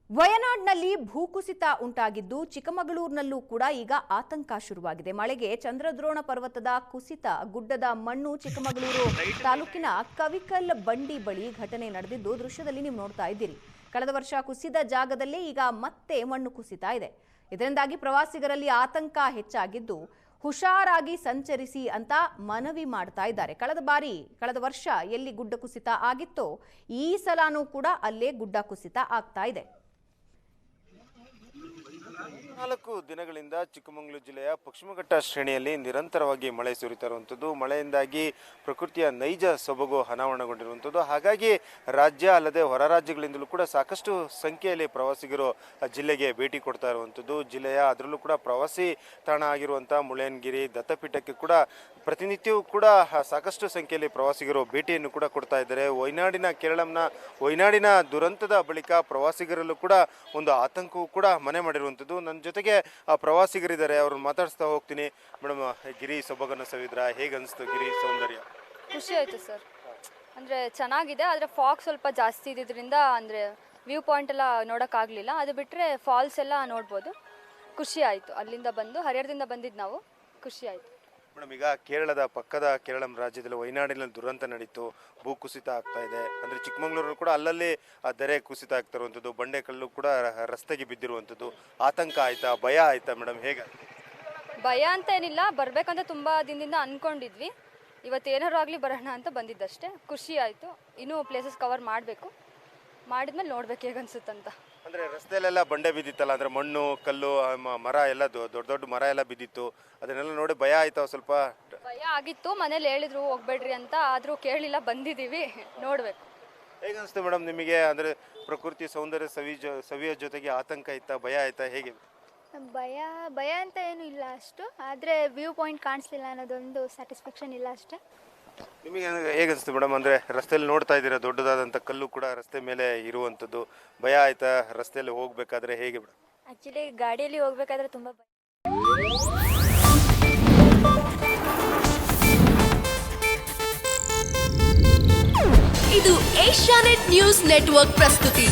ವಯನಾಡ್ನಲ್ಲಿ ಭೂಕುಸಿತ ಉಂಟಾಗಿದ್ದು ಚಿಕ್ಕಮಗಳೂರಿನಲ್ಲೂ ಕೂಡ ಈಗ ಆತಂಕ ಶುರುವಾಗಿದೆ. ಮಳೆಗೆ ಚಂದ್ರದ್ರೋಣ ಪರ್ವತದ ಕುಸಿತ, ಗುಡ್ಡದ ಮಣ್ಣು ಚಿಕ್ಕಮಗಳೂರು ತಾಲೂಕಿನ ಕವಿಕಲ್ ಬಂಡಿ ಬಳಿ ಘಟನೆ ನಡೆದಿದ್ದು ದೃಶ್ಯದಲ್ಲಿ ನೀವು ನೋಡ್ತಾ ಇದ್ದೀರಿ. ಕಳೆದ ವರ್ಷ ಕುಸಿದ ಜಾಗದಲ್ಲೇ ಈಗ ಮತ್ತೆ ಮಣ್ಣು ಕುಸಿತಾ ಇದೆ. ಇದರಿಂದಾಗಿ ಪ್ರವಾಸಿಗರಲ್ಲಿ ಆತಂಕ ಹೆಚ್ಚಾಗಿದ್ದು ಹುಷಾರಾಗಿ ಸಂಚರಿಸಿ ಅಂತ ಮನವಿ ಮಾಡ್ತಾ ಇದ್ದಾರೆ. ಕಳೆದ ವರ್ಷ ಎಲ್ಲಿ ಗುಡ್ಡ ಕುಸಿತ ಆಗಿತ್ತೋ ಈ ಸಲನೂ ಕೂಡ ಅಲ್ಲೇ ಗುಡ್ಡ ಕುಸಿತ ಆಗ್ತಾ ಇದೆ. 4 ದಿನಗಳಿಂದ ಚಿಕ್ಕಮಗಳೂರು ಜಿಲ್ಲೆಯ ಪಶ್ಚಿಮಘಟ್ಟ ಶ್ರೇಣಿಯಲ್ಲಿ ನಿರಂತರವಾಗಿ ಮಳೆ ಸುರಿತಿರುವಂಥದ್ದು. ಮಳೆಯಿಂದಾಗಿ ಪ್ರಕೃತಿಯ ನೈಜ ಸೊಬಗು ಅನಾವರಣಗೊಂಡಿರುವಂಥದ್ದು. ಹಾಗಾಗಿ ರಾಜ್ಯ ಅಲ್ಲದೆ ಹೊರ ರಾಜ್ಯಗಳಿಂದಲೂ ಕೂಡ ಸಾಕಷ್ಟು ಸಂಖ್ಯೆಯಲ್ಲಿ ಪ್ರವಾಸಿಗರು ಜಿಲ್ಲೆಗೆ ಭೇಟಿ ಕೊಡ್ತಾ ಇರುವಂಥದ್ದು. ಜಿಲ್ಲೆಯ ಅದರಲ್ಲೂ ಕೂಡ ಪ್ರವಾಸಿ ತಾಣ ಆಗಿರುವಂಥ ಮುಳ್ಳಯ್ಯನಗಿರಿ ದತ್ತಪೀಠಕ್ಕೆ ಕೂಡ ಪ್ರತಿನಿತ್ಯವೂ ಕೂಡ ಸಾಕಷ್ಟು ಸಂಖ್ಯೆಯಲ್ಲಿ ಪ್ರವಾಸಿಗರು ಭೇಟಿಯನ್ನು ಕೂಡ ಕೊಡ್ತಾ ಇದ್ದಾರೆ. ವಯನಾಡಿನ ದುರಂತದ ಬಳಿಕ ಪ್ರವಾಸಿಗರಲ್ಲೂ ಕೂಡ ಒಂದು ಆತಂಕವೂ ಕೂಡ ಮನೆ ಮಾಡಿರುವಂಥದ್ದು. ನನ್ನ ಜೊತೆಗೆ ಪ್ರವಾಸಿಗರಿದ್ದಾರೆ, ಅವ್ರನ್ನ ಮಾತಾಡಿಸ್ತಾ ಹೋಗ್ತೀನಿ. ಮೇಡಮ್, ಗಿರಿ ಸೊಬಗನ್ನು ಸವಿದ್ರ, ಹೇಗೆ ಅನಿಸ್ತು ಗಿರಿ ಸೌಂದರ್ಯ? ಖುಷಿ ಆಯಿತು ಸರ್. ಅಂದರೆ ಚೆನ್ನಾಗಿದೆ, ಆದರೆ ಫಾಗ್ ಸ್ವಲ್ಪ ಜಾಸ್ತಿ ಇದ್ದಿದ್ದರಿಂದ ಅಂದರೆ ವ್ಯೂ ಪಾಯಿಂಟ್ ಎಲ್ಲ ನೋಡೋಕ್ಕಾಗಲಿಲ್ಲ. ಅದು ಬಿಟ್ಟರೆ ಫಾಲ್ಸ್ ಎಲ್ಲ ನೋಡ್ಬೋದು. ಖುಷಿ ಆಯಿತು. ಅಲ್ಲಿಂದ ಬಂದು ಹರಿಹರದಿಂದ ಬಂದಿದ್ದು ನಾವು. ಖುಷಿ ಆಯಿತು ಮೇಡಮ್. ಈಗ ಪಕ್ಕದ ಕೇರಳ ರಾಜ್ಯದಲ್ಲಿ ವಯನಾಡಿನಲ್ಲಿ ದುರಂತ ನಡೀತು, ಭೂಕುಸಿತ ಆಗ್ತಾ ಇದೆ. ಅಂದರೆ ಚಿಕ್ಕಮಗಳೂರು ಕೂಡ ಅಲ್ಲಲ್ಲಿ ದರೆ ಕುಸಿತ ಆಗ್ತಾ ಇರುವಂಥದ್ದು, ಬಂಡೆಕಲ್ಲು ಕೂಡ ರಸ್ತೆಗೆ ಬಿದ್ದಿರುವಂಥದ್ದು. ಆತಂಕ ಆಯ್ತಾ, ಭಯ ಆಯ್ತಾ ಮೇಡಮ್? ಹೇಗೆ? ಭಯ ಅಂತ ಏನಿಲ್ಲ, ಬರಬೇಕಂತ ತುಂಬ ದಿನದಿಂದ ಅಂದ್ಕೊಂಡಿದ್ವಿ. ಇವತ್ತೇನಾರು ಆಗಲಿ ಬರೋಣ ಅಂತ ಬಂದಿದ್ದಷ್ಟೇ. ಖುಷಿ ಆಯಿತು. ಇನ್ನೂ ಪ್ಲೇಸಸ್ ಕವರ್ ಮಾಡಬೇಕು. ಮಾಡಿದ್ಮೇಲೆ ನೋಡ್ಬೇಕು ಹೇಗನ್ಸುತ್ತಂತ. ಅಂದರೆ ರಸ್ತೆಯಲ್ಲೆಲ್ಲ ಬಂಡೆ ಬಿದ್ದಿತ್ತಲ್ಲ, ಅಂದರೆ ಮಣ್ಣು ಕಲ್ಲು ಮರ ಎಲ್ಲ ದೊಡ್ಡ ಮರ ಎಲ್ಲ ಬಿದ್ದಿತ್ತು. ಅದನ್ನೆಲ್ಲ ನೋಡಿ ಭಯ ಆಯ್ತಾ? ಸ್ವಲ್ಪ ಭಯ ಆಗಿತ್ತು. ಮನೇಲಿ ಹೇಳಿದ್ರು ಹೋಗ್ಬೇಡ್ರಿ ಅಂತ, ಆದರೂ ಕೇಳಿಲ್ಲ, ಬಂದಿದ್ದೀವಿ, ನೋಡಬೇಕು. ಹೇಗೆ ಅನಿಸ್ತು ಮೇಡಮ್ ನಿಮಗೆ? ಅಂದರೆ ಪ್ರಕೃತಿ ಸೌಂದರ್ಯ ಸವಿಯ ಜೊತೆಗೆ ಆತಂಕ ಆಯ್ತಾ, ಭಯ ಆಯ್ತಾ, ಹೇಗೆ? ಭಯ ಅಂತ ಏನು ಇಲ್ಲ ಅಷ್ಟು, ಆದರೆ ವ್ಯೂ ಪಾಯಿಂಟ್ ಕಾಣಿಸ್ಲಿಲ್ಲ ಅನ್ನೋದೊಂದು ಸ್ಯಾಟಿಸ್ಫ್ಯಾಕ್ಷನ್ ಇಲ್ಲ ಅಷ್ಟೇ. ನಿಮಗೆ ಹೇಗೆ ಅನಿಸ್ತು ಮೇಡಮ್? ಅಂದರೆ ರಸ್ತೆಯಲ್ಲಿ ನೋಡ್ತಾ ಇದ್ದೀರಾ ದೊಡ್ಡದಾದಂಥ ಕಲ್ಲು ಕೂಡ ರಸ್ತೆ ಮೇಲೆ ಇರುವಂಥದ್ದು. ಭಯ ಆಯ್ತಾ ರಸ್ತೆಯಲ್ಲಿ ಹೋಗ್ಬೇಕಾದ್ರೆ? ಹೇಗೆ ಮೇಡಮ್? ಆ್ಯಕ್ಚುಲಿ ಗಾಡಿಯಲ್ಲಿ ಹೋಗ್ಬೇಕಾದ್ರೆ ತುಂಬ ಭಯ. ಇದು ಏಷ್ಯಾನೆಟ್ ನ್ಯೂಸ್ ನೆಟ್ವರ್ಕ್ ಪ್ರಸ್ತುತಿ.